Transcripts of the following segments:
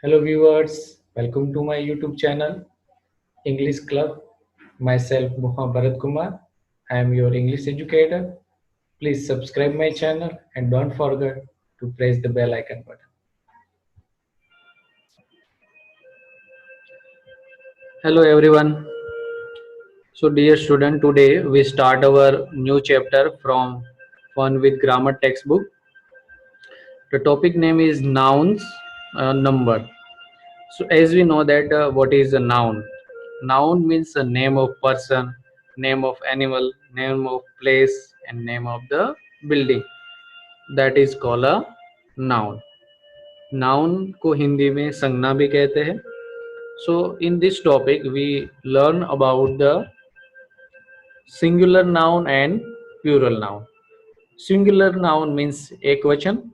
Hello viewers, welcome to my YouTube channel English Club. Myself Muhammad Bharat Kumar. I am your English educator. Please subscribe my channel and don't forget to press the bell icon button. Hello everyone. So dear student, today we start our new chapter from Fun with Grammar textbook. The topic name is nouns, number. So as we know that what is a noun? Noun means a name of person, name of animal, name of place and name of the building. That is called a noun. Noun को हिंदी में संज्ञा भी कहते हैं. So in this topic we learn about the singular noun and plural noun. Singular noun means एकवचन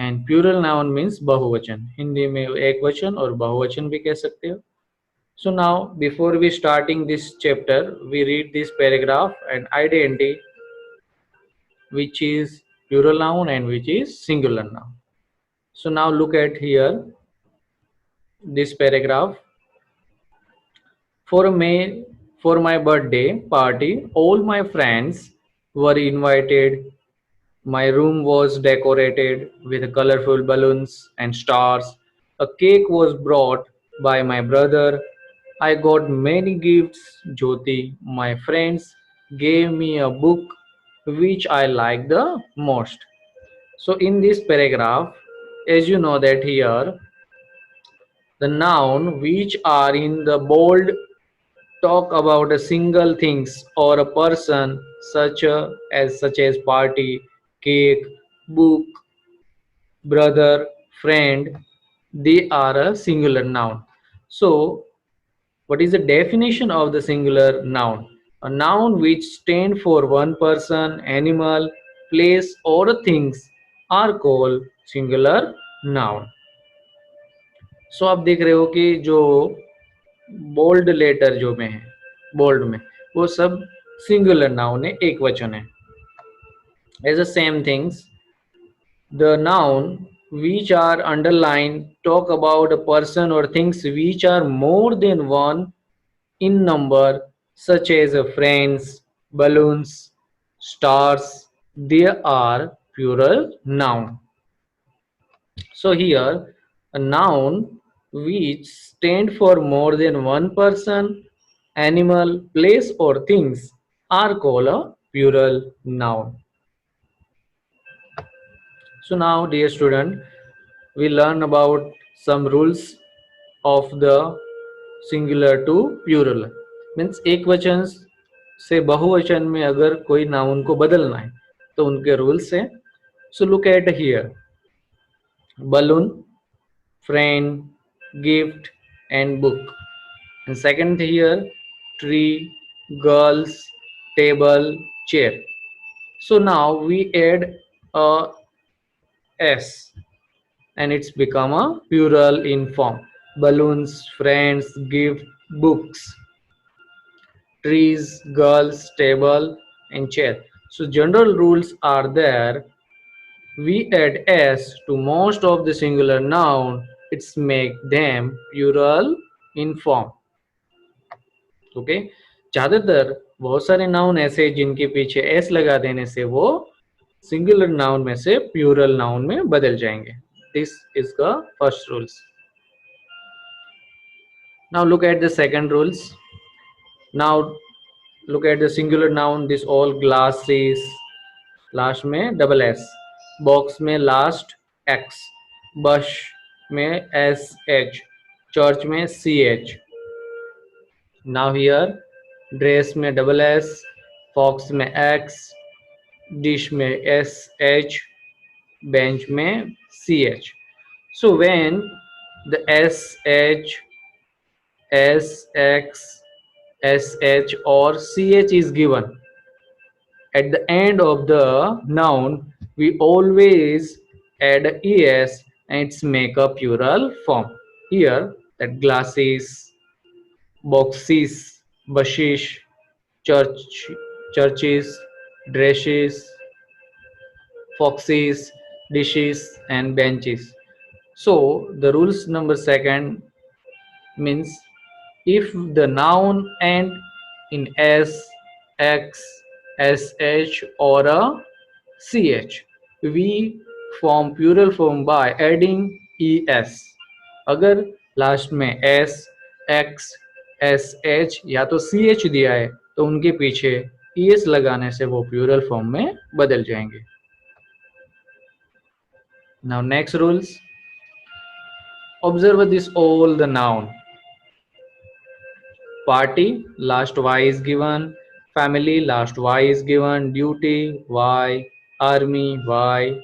and plural noun means बहुवचन. हिंदी में एकवचन और बहुवचन भी कह सकते हो. So now before we starting this chapter, we read this paragraph and identify which is plural noun and which is singular noun. So now look at here this paragraph. For May, for my birthday party, all my friends were invited. My room was decorated with colorful balloons and stars. A cake was brought by my brother. I got many gifts, Jyoti. My friends gave me a book which I like the most. So in this paragraph, as you know that here, the noun which are in the bold talk about a single things or a person such as party, cake, book, brother, friend. They are a singular noun. So what is the definition of the singular noun? A noun which stand for one person, animal, place or things are called singular noun. So आप देख रहे हो कि जो bold letter जो में है bold में वो सब सिंगुलर नाउन है, एक वचन है. As the same things, the noun which are underlined talk about a person or things which are more than one in number, such as friends, balloons, stars. They are plural noun. So here a noun which stand for more than one person, animal, place or things are called a plural noun. So now dear student, we learn about some rules of the singular to plural. Means एक वचन से बहुवचन में अगर कोई noun को बदलना है तो उनके रूल्स हैं. So look at here. balloon, friend, gift and book. And second here, tree, girls, table, chair. So now we add a s and it's become a plural in form. Balloons, friends, gift, books, trees, girls, table and chair. So general rules are there. We add s to most of the singular noun. It's make them plural in form. Okay. ज्यादातर बहुत सारे noun ऐसे जिनके पीछे S लगा देने से वो सिंगुलर नाउन में से प्लूरल नाउन में बदल जाएंगे. This is the first rules. Now look at the second rules. Now look at the singular noun. This all glasses, last में डबल एस, बॉक्स में लास्ट एक्स, बश में S H, church में C H. Now here dress में double S, fox में X, dish में S H, bench में C H. So when the S H, S X, S H और C H is given at the end of the noun, we always add es and it's make a plural form. Here that glasses, boxes, bushes, church, churches, dresses, foxes, dishes and benches. So the rules number second means if the noun end in s, x, sh or a ch, we form plural form by adding es. अगर last में s, x, sh या तो ch दिया है तो उनके पीछे es लगाने से वो प्लूरल फॉर्म में बदल जाएंगे. Now next rules. Observe this all the noun. Party, last Y is given. Family, last Y is given. Duty, Y. Army, Y.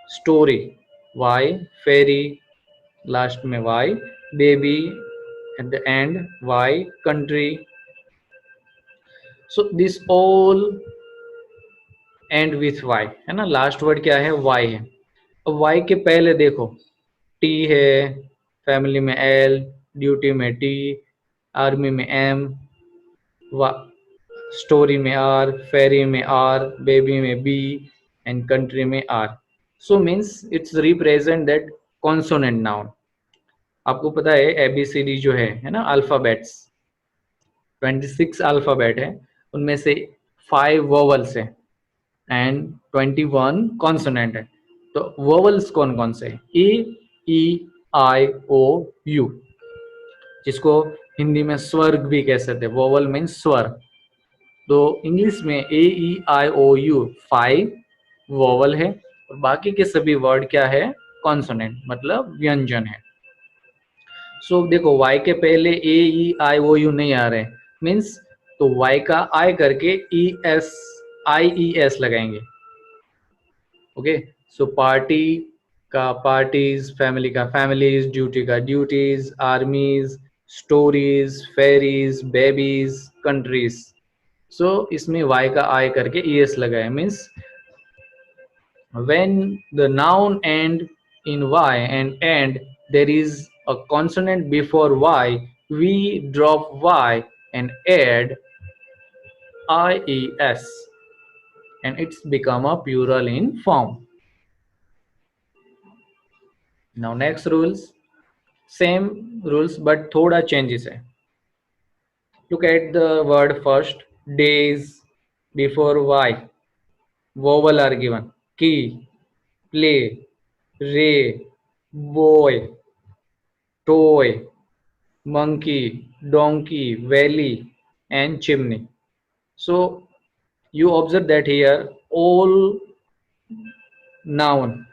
Story, Y. Fairy, last में Y. Baby, at the end Y. Country. So this all end with Y है ना. Last word क्या है? Y है. अब Y के पहले देखो T है, फैमिली में L, ड्यूटी में T, आर्मी में M, स्टोरी में R, फेरी में R, बेबी में B एंड कंट्री में R. So means it's represent that consonant noun. आपको पता है ABCD जो है ना, अल्फाबेट्स 26 अल्फाबेट है, उनमें से 5 वोवल्स है एंड 21 कॉन्सोनेंट है. तो वोवल्स कौन कौन से? ए, ई, आई, ओ, यू, जिसको हिंदी में स्वर्ग भी कह सकते हैं. वोवल मीन्स स्वर. तो इंग्लिश में ए, ई, आई, ओ, यू 5 वोवल है और बाकी के सभी वर्ड क्या है? कॉन्सोनेंट, मतलब व्यंजन है. सो देखो y के पहले ए, ई, आई, ओ, यू नहीं आ रहे मीन्स तो y का आई करके E S, I E S लगाएंगे. ओके. सो पार्टी का पार्टीज, फैमिली का फैमिलीज, ड्यूटी का duties, armies, stories, ferries, babies, countries. So इसमें y का आई करके ई एस लगाए means when the noun end in y and end there is a consonant before y, we drop y and add ies and it's become a plural in form. Now next rules, same rules but thoda changes hai. Look at the word first, days. Before y vowel are given, key, play, ray, boy, toy, monkey, donkey, valley and chimney. So you observe that here all noun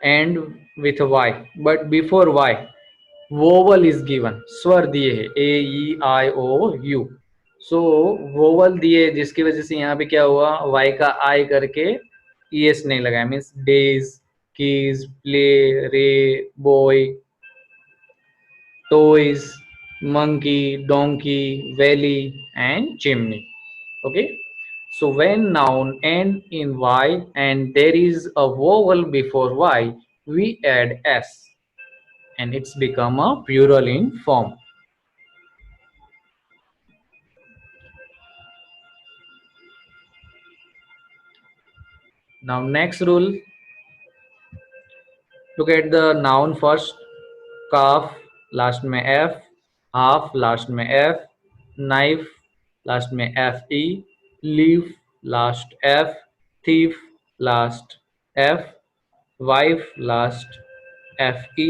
end with y but before y vowel is given, स्वर दिए है a, e, i, o, u. So vowel दिए जिसकी वजह से यहाँ पे क्या हुआ, y का i करके es नहीं लगाया मीन्स डेज, कीज, प्ले, रे, boy, toys, monkey, donkey, valley and chimney. Okay. So when noun end in y and there is a vowel before y, we add s and it's become a plural in form. Now next rule, look at the noun first. Calf last में f, half last में f, knife last में fe, leaf last f, thief last f, wife last fe,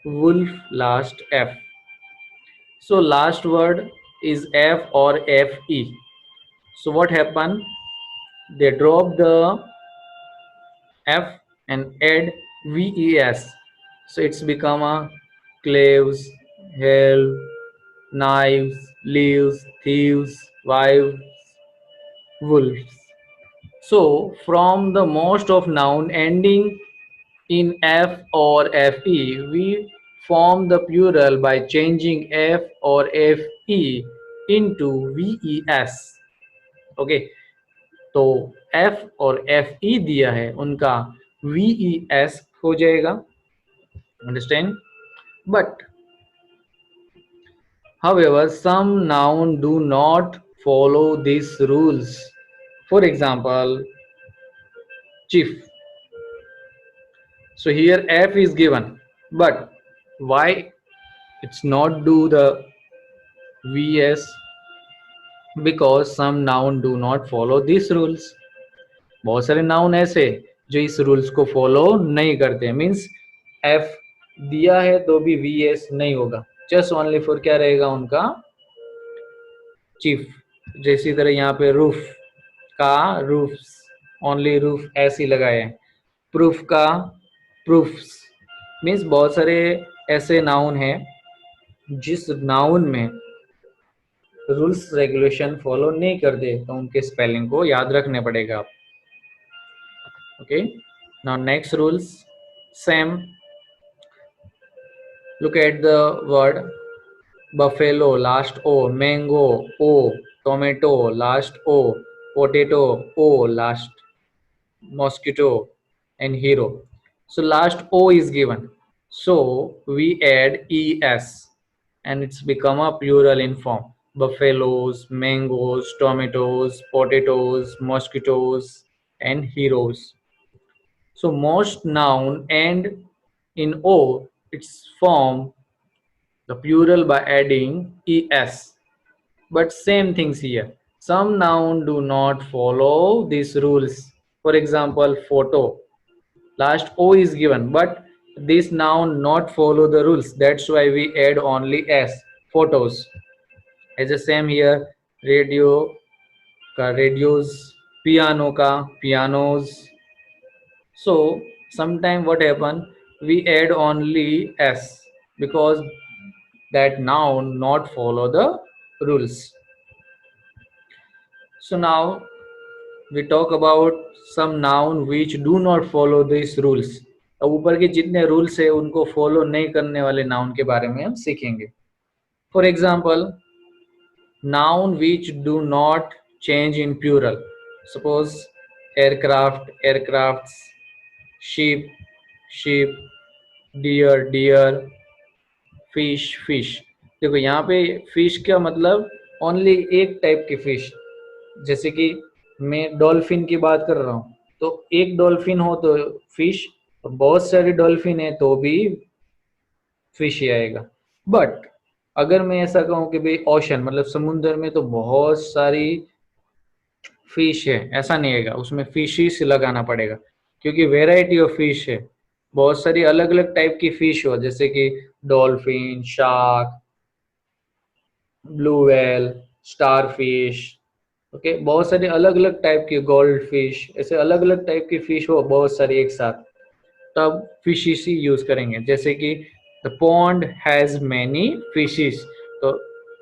wolf last f. So last word is f or fe. So what happened, they drop the f and add ves, so it's become a claves, hell, knives, leaves, thieves, wives, wolves. So from the most of noun ending in f or fe, we form the plural by changing f or fe into ves. Okay. तो f और fe दिया है उनका ves हो जाएगा. Understand. But however some noun do not follow these rules. For example, chief. So here F is given, but why it's not do the VS? Because some noun do not follow these rules. बहुत सारे noun ऐसे जो इस rules को follow नहीं करते, means F दिया है तो भी वी एस नहीं होगा, जस्ट ओनली फॉर क्या रहेगा उनका चीफ। जैसी तरह यहाँ पे रूफ का रूफ, ओनली रूफ ऐसी लगाए हैं। प्रूफ का प्रूफ्स, मीन्स बहुत सारे ऐसे नाउन हैं जिस नाउन में रूल्स रेगुलेशन फॉलो नहीं करते, तो उनके स्पेलिंग को याद रखने पड़ेगा आप। Okay, now next rules same. Look at the word buffalo, last O, mango, O, tomato, last O, potato, O, last mosquito, and hero. So last O is given. So we add ES and it's become a plural in form. Buffaloes, mangoes, tomatoes, potatoes, mosquitoes, and heroes. So most noun end in O, its form the plural by adding es. But same things here. Some noun do not follow these rules. For example, photo. Last O is given, but this noun not follow the rules. That's why we add only s. Photos. As the same here, radio ka radios, piano ka pianos. So sometime what happen? We add only s because that noun not follow the rules. So now we talk about some noun which do not follow these rules. अब ऊपर के जितने rules है उनको follow नहीं करने वाले noun के बारे में हम सीखेंगे. For example, noun which do not change in plural. Suppose aircraft, aircrafts, ship, ship, deer, deer, fish, fish. देखो यहाँ पे फिश का मतलब ओनली एक टाइप की फिश. जैसे कि मैं डॉल्फिन की बात कर रहा हूँ, तो एक डॉल्फिन हो तो फिश, बहुत सारी डॉल्फिन है तो भी फिश ही आएगा. बट अगर मैं ऐसा कहूँ कि भाई ओशन मतलब समुद्र में तो बहुत सारी फिश है, ऐसा नहीं आएगा, उसमें फिशिस लगाना पड़ेगा क्योंकि वेराइटी ऑफ फिश है. बहुत सारी अलग अलग टाइप की फिश हो, जैसे कि dolphin, shark, blue whale, star fish. Okay, बहुत सारी अलग अलग टाइप की गोल्ड फिश, ऐसे अलग अलग टाइप की फिश हो बहुत सारी एक साथ, तब फिशिस ही यूज करेंगे. जैसे कि the pond has many fishes, तो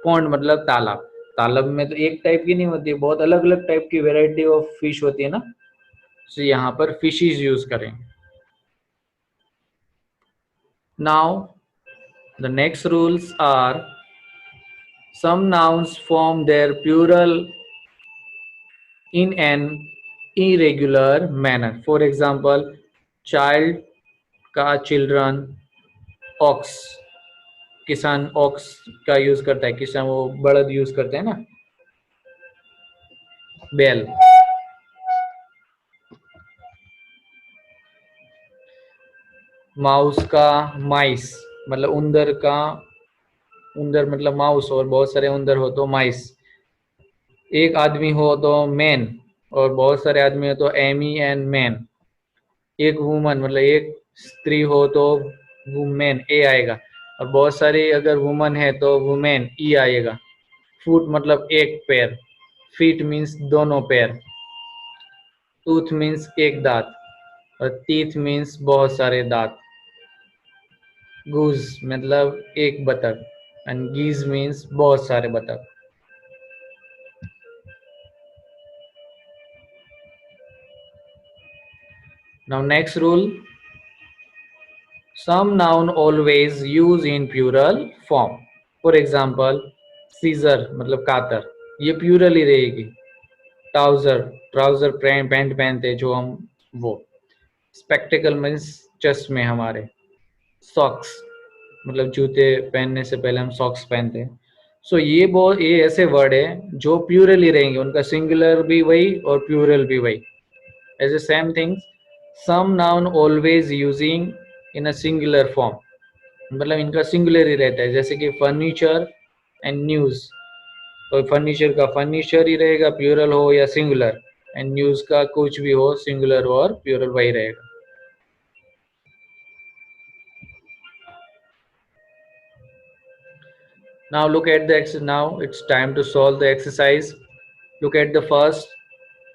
पॉन्ड मतलब तालाब. तालाब में तो एक टाइप की नहीं होती है, बहुत अलग अलग टाइप की वेराइटी ऑफ फिश होती है ना, तो यहाँ पर फिशिस यूज करेंगे. Now the next rules are some nouns form their plural in an irregular manner. For example, child का children, ox, किसान ox का यूज करता है, किसान वो बड़द यूज करते हैं ना, बैल. माउस का माइस, मतलब उंदर का उंदर मतलब माउस, और बहुत सारे उंदर हो तो माइस. एक आदमी हो तो मैन, और बहुत सारे आदमी हो तो एमी एंड मैन. एक वुमन मतलब एक स्त्री हो तो वुमेन ए आएगा, और बहुत सारी अगर वुमन है तो वुमेन ई आएगा. फुट मतलब एक पैर, फीट मीन्स दोनों पैर, टूथ मीन्स एक दांत, और टीथ मीन्स बहुत सारे दांत. गूज मतलब एक बतख, एंड गीज मीन्स बहुत सारे बतख. Now next rule, some noun always use in plural form. For example, scissor मतलब कातर, ये प्लूरल ही रहेगी. ट्राउजर, ट्राउजर पैंट पहनते जो हम वो. स्पेक्टिकल मीन्स चश्मे हमारे. सॉक्स मतलब जूते पहनने से पहले हम सॉक्स पहनते हैं. सो ये बहुत ये ऐसे वर्ड है जो प्लूरल ही रहेंगे, उनका सिंगुलर भी वही और प्लूरल भी वही. As a same things, Some noun always using in a singular form, मतलब इनका सिंगुलर ही रहता है, जैसे कि फर्नीचर एंड न्यूज़, तो फर्नीचर का फर्नीचर ही रहेगा, प्लूरल हो या सिंगुलर, एंड न्यूज़ का कुछ भी हो, सिंगुलर और प्लूरल वही रहेगा. Now look at the exercise. Now it's time to solve the exercise. Look at the first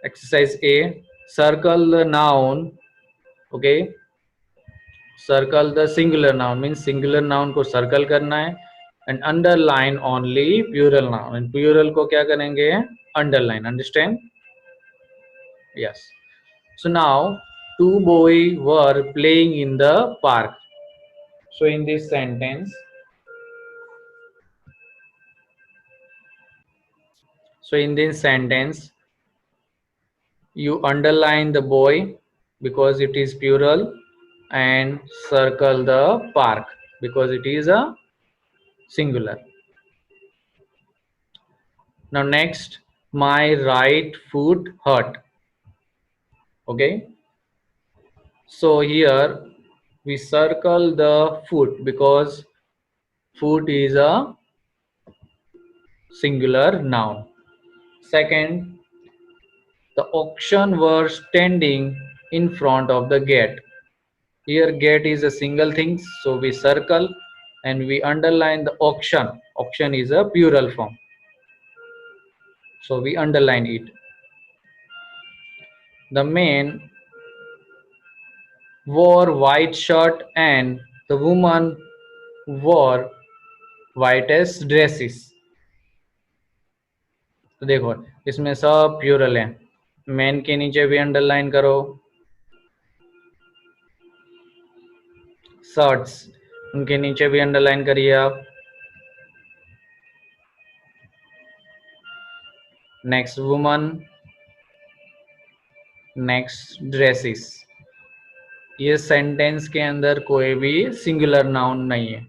exercise A. Circle the noun. Okay. Circle the singular noun, means singular noun को circle करना है, and underline only plural noun. And plural को क्या करेंगे? Underline. Understand? Yes. So now two boys were playing in the park. So in this sentence, you underline the boy because it is plural, and circle the park because it is a singular. Now next, my right foot hurt. Okay, so here we circle the foot because foot is a singular noun. Second, the auction were standing in front of the gate. Here gate is a single thing, so we circle and we underline the auction. Auction is a plural form, so we underline it. The man wore white shirt and the woman wore whitest dresses. तो देखो इसमें सब plural है, man के नीचे भी underline करो, shirts उनके नीचे भी अंडरलाइन करिए आप. Next woman, next dresses. ये सेंटेंस के अंदर कोई भी सिंगुलर नाउन नहीं है,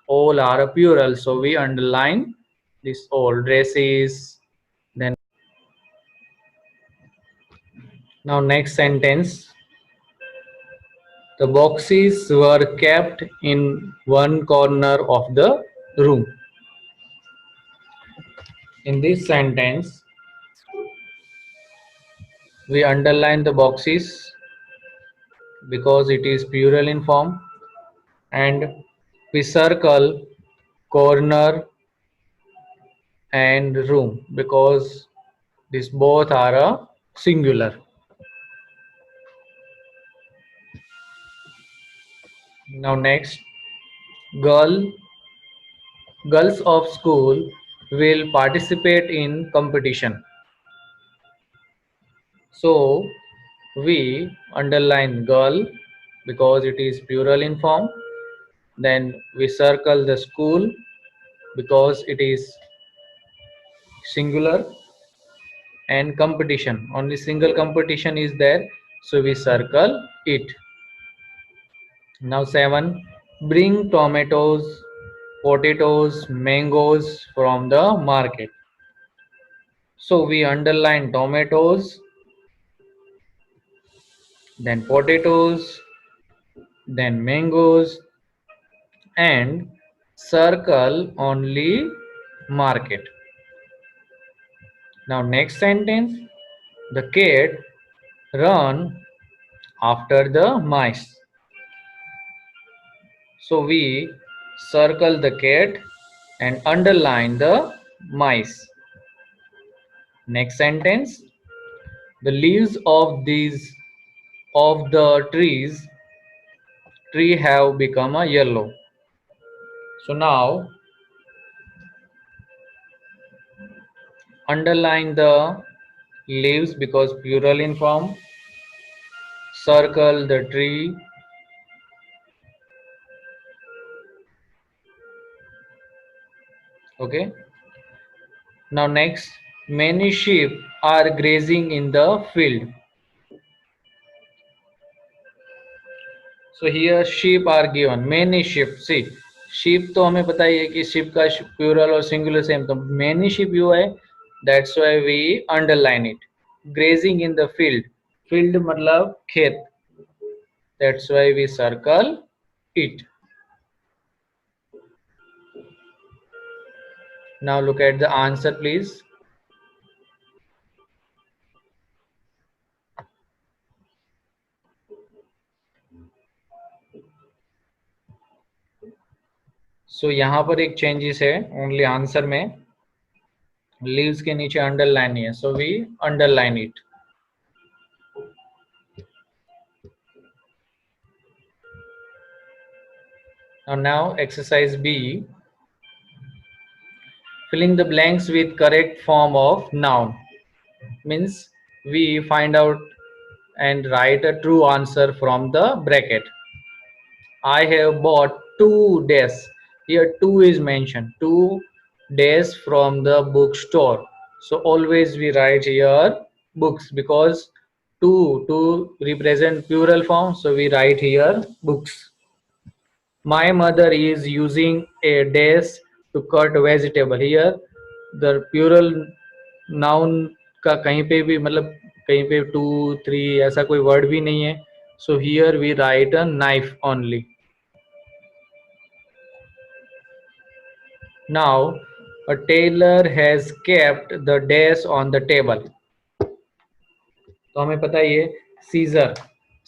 all are plural, so we underline this all. Dresses. Then now next sentence, the boxes were kept in one corner of the room. In this sentence we underline the boxes because it is plural in form, and we circle corner and room because these both are a singular. Now next, girls of school will participate in competition. So we underline girl because it is plural in form. Then we circle the school because it is singular, and competition, only single competition is there, so we circle it. Now 7, bring tomatoes, potatoes, mangoes from the market. So we underline tomatoes, then potatoes, then mangoes, and circle only market. Now next sentence, the cat run after the mice. So we circle the cat and underline the mice. Next sentence, the leaves of the tree have become a yellow. So now underline the leaves because plural in form, circle the tree, okay. Now next, many sheep are grazing in the field. So here sheep are given, many sheep. See, sheep तो हमें पता ही है कि sheep का plural और singular same, तो many sheep हुआ है, that's why we underline it. Grazing in the field, field मतलब खेत, That's why we circle it. Now look at the answer, please. So यहाँ पर एक चेंजेस है ओनली आंसर में, लीव्स के नीचे अंडरलाइन नहीं है, so we underline it. Now exercise B, filling the blanks with correct form of noun. Means we find out and write a true answer from the bracket. I have bought 2 days. Here 2 is mentioned. 2 days from the bookstore. So always we write here books because 2 to represent plural form. So we write here books. My mother is using a dash to cut vegetable. Here the plural noun का कहीं पे भी मतलब कहीं पे 2 3 ऐसा कोई word भी नहीं है. So here we write a knife only. Now a tailor has kept the dash on the table. तो हमें पता है ये सीजर,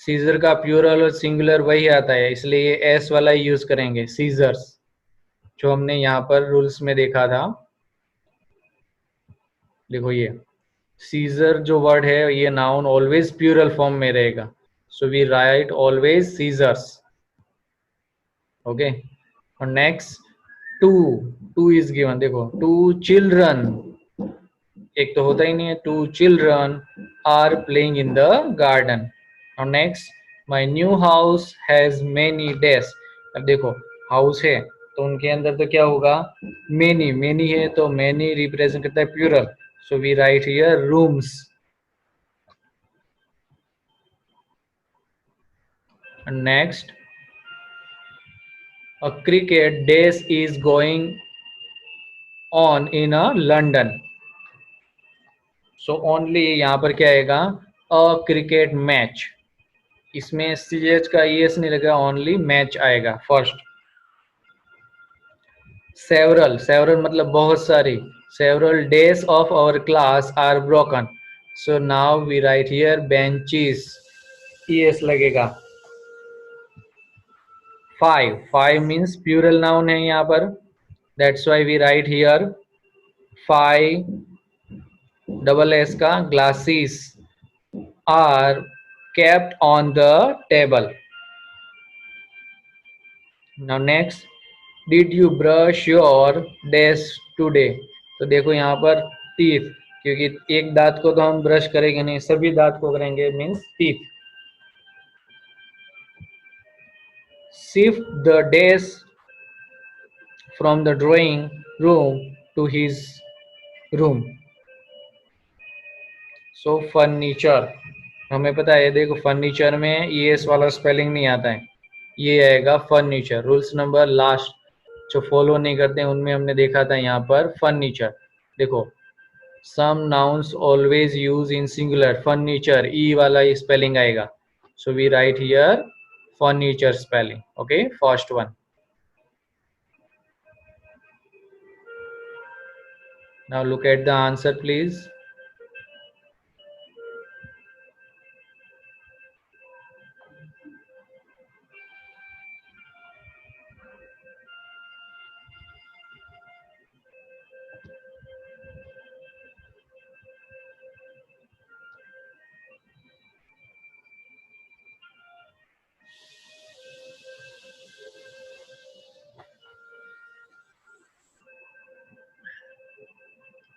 सीजर का प्लूरल और सिंगुलर वही आता है, इसलिए ये एस वाला यूज करेंगे सीजर्स, जो हमने यहाँ पर रूल्स में देखा था. देखो ये सीजर जो वर्ड है ये नाउन ऑलवेज प्लूरल फॉर्म में रहेगा. So we write always scissors. Okay. और next two, two is given. देखो टू चिल्ड्रन, एक तो होता ही नहीं है. Two children are playing in the garden. और next my new house has many desk. अब देखो हाउस है तो उनके अंदर तो क्या होगा, मेनी. मेनी है तो मेनी रिप्रेजेंट करता है plural. So we write here rooms. Next a cricket dash is going on in a London. So only यहाँ पर क्या आएगा, a cricket match. इसमें ch का es नहीं लगा, ओनली मैच आएगा फर्स्ट. सेवरल, सेवरल मतलब बहुत सारी. Several days of our class are broken. So now we write here benches, es लगेगा. 5, 5 मीन्स प्लूरल नाउन है यहाँ पर. That's why we write here 5 double S का glasses are kept on the table. Now next, did you brush your dash today? तो देखो यहाँ पर teeth, क्योंकि एक दांत को तो हम ब्रश करेंगे नहीं, सभी दांत को करेंगे, means teeth. Shift the dash from the drawing room to his room. So furniture, हमें पता है. देखो फर्नीचर में es वाला स्पेलिंग नहीं आता है, ये आएगा फर्नीचर. रूल्स नंबर लास्ट जो फॉलो नहीं करते हैं उनमें हमने देखा था यहाँ पर फर्नीचर. देखो some nouns always use in singular. Furniture E वाला ये स्पेलिंग आएगा. So we write here furniture spelling. Okay, first one. Now look at the answer please.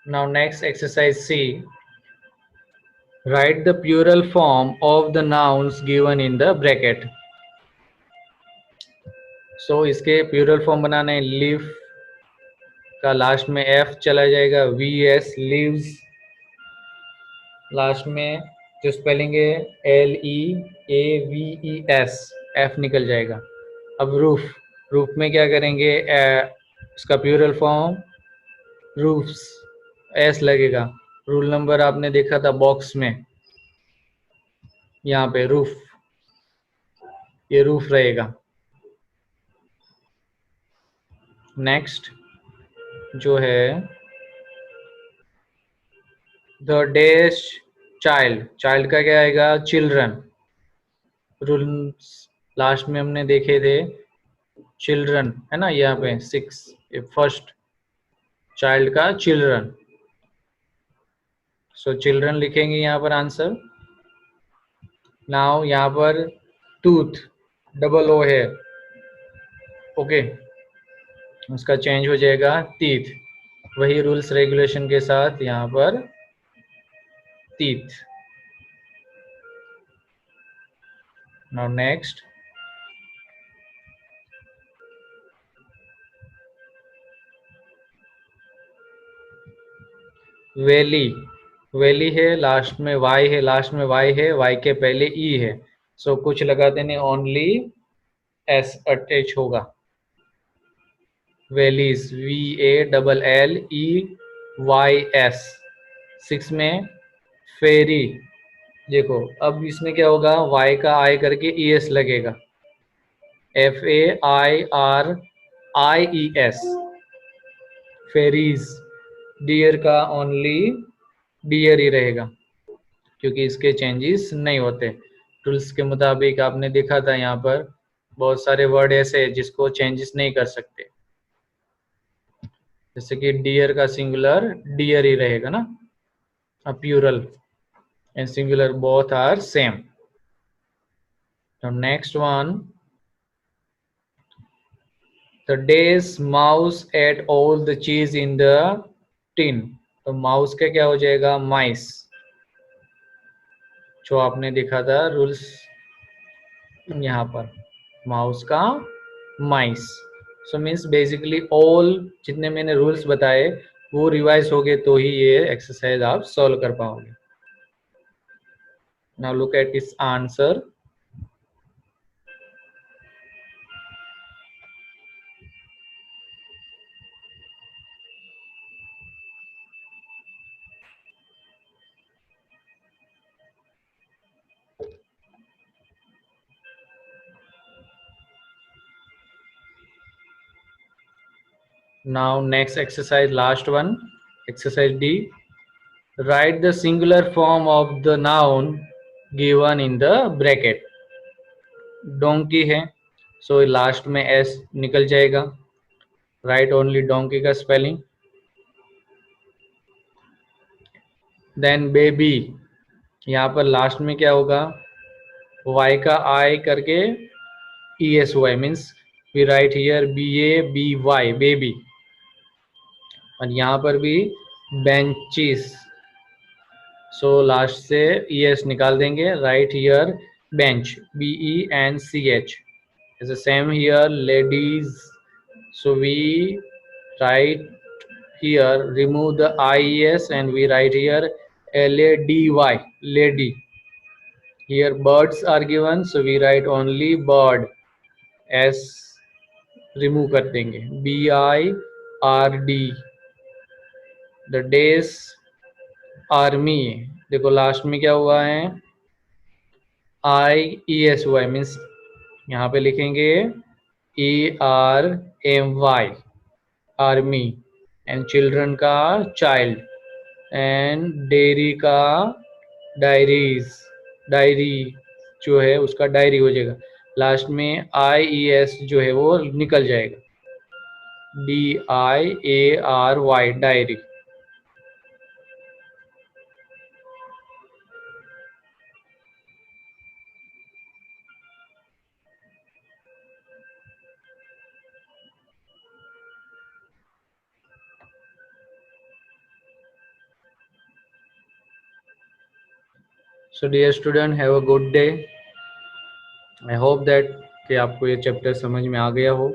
Now next exercise C. Write the plural form of the nouns given in the bracket. So इसके plural form बनाने, leaf का last में F चला जाएगा, V S leaves. Last में जो spelling है LEAVES, F निकल जाएगा. अब रूफ, रूफ में क्या करेंगे, इसका प्लूरल फॉर्म रूफ्स, एस लगेगा. रूल नंबर आपने देखा था बॉक्स में, यहाँ पे रूफ. ये रूफ रहेगा। नेक्स्ट जो है द डैश चाइल्ड, चाइल्ड का क्या आएगा, चिल्ड्रन। रूल्स लास्ट में हमने देखे थे चिल्ड्रन, है ना, यहाँ पे 6, फर्स्ट चाइल्ड का चिल्ड्रन। सो चिल्ड्रन लिखेंगे यहाँ पर आंसर। नाउ यहाँ पर टूथ डबल ओ है, ओके, उसका चेंज हो जाएगा टीथ। वही रूल्स रेगुलेशन के साथ यहाँ पर teeth. Now next valley, valley है लास्ट में वाई है, लास्ट में वाई है, वाई के पहले ई है, सो कुछ लगा देने, ओनली एस अटैच होगा। Valleys V A double L E Y S. 6 में फेरी, देखो अब इसमें क्या होगा, वाई का आई करके ई एस लगेगा, F A I R I E S, ferries. Deer का ओनली डियर ही रहेगा क्योंकि इसके चेंजेस नहीं होते। रूल्स के मुताबिक आपने देखा था यहाँ पर बहुत सारे वर्ड ऐसे हैं जिसको चेंजेस नहीं कर सकते, जैसे कि डियर का सिंगुलर डियर ही रहेगा ना, plural and singular both are same. तो next one, the days mouse ate all the cheese in the tin. तो माउस का क्या हो जाएगा, माइस, जो आपने देखा था रूल्स यहाँ पर, माउस का माइस। सो मीन्स बेसिकली ऑल जितने मैंने रूल्स बताए वो रिवाइज हो गए तो ही ये एक्सरसाइज आप सॉल्व कर पाओगे। नाउ लुक एट इस answer. Now next exercise, last one, exercise D. Write the singular form of the noun given in the bracket. Donkey है, सो लास्ट में एस निकल जाएगा, राइट ओनली डोंकी का spelling. Then baby, यहाँ पर last में क्या होगा, वाई का आई करके E S Y, means we write here B A B Y, baby. और यहाँ पर भी बेंचेस, सो लास्ट से ई एस निकाल देंगे, write here bench, B E N C H. Is the same here ladies, so we write here remove the ies and we write here lady, lady. Here birds are given, so we write only bird, s remove कर देंगे, b i r d। the days army, देखो लास्ट में क्या हुआ है, I E S Y, means यहाँ पे लिखेंगे E R M Y, army. And children का चाइल्ड, एंड डेयरी का डायरीज, डायरी जो है उसका डायरी हो जाएगा, लास्ट में आई ई एस जो है वो निकल जाएगा, D I A R Y, diary. So dear student, have a good day. I hope that कि आपको ये चैप्टर समझ में आ गया हो।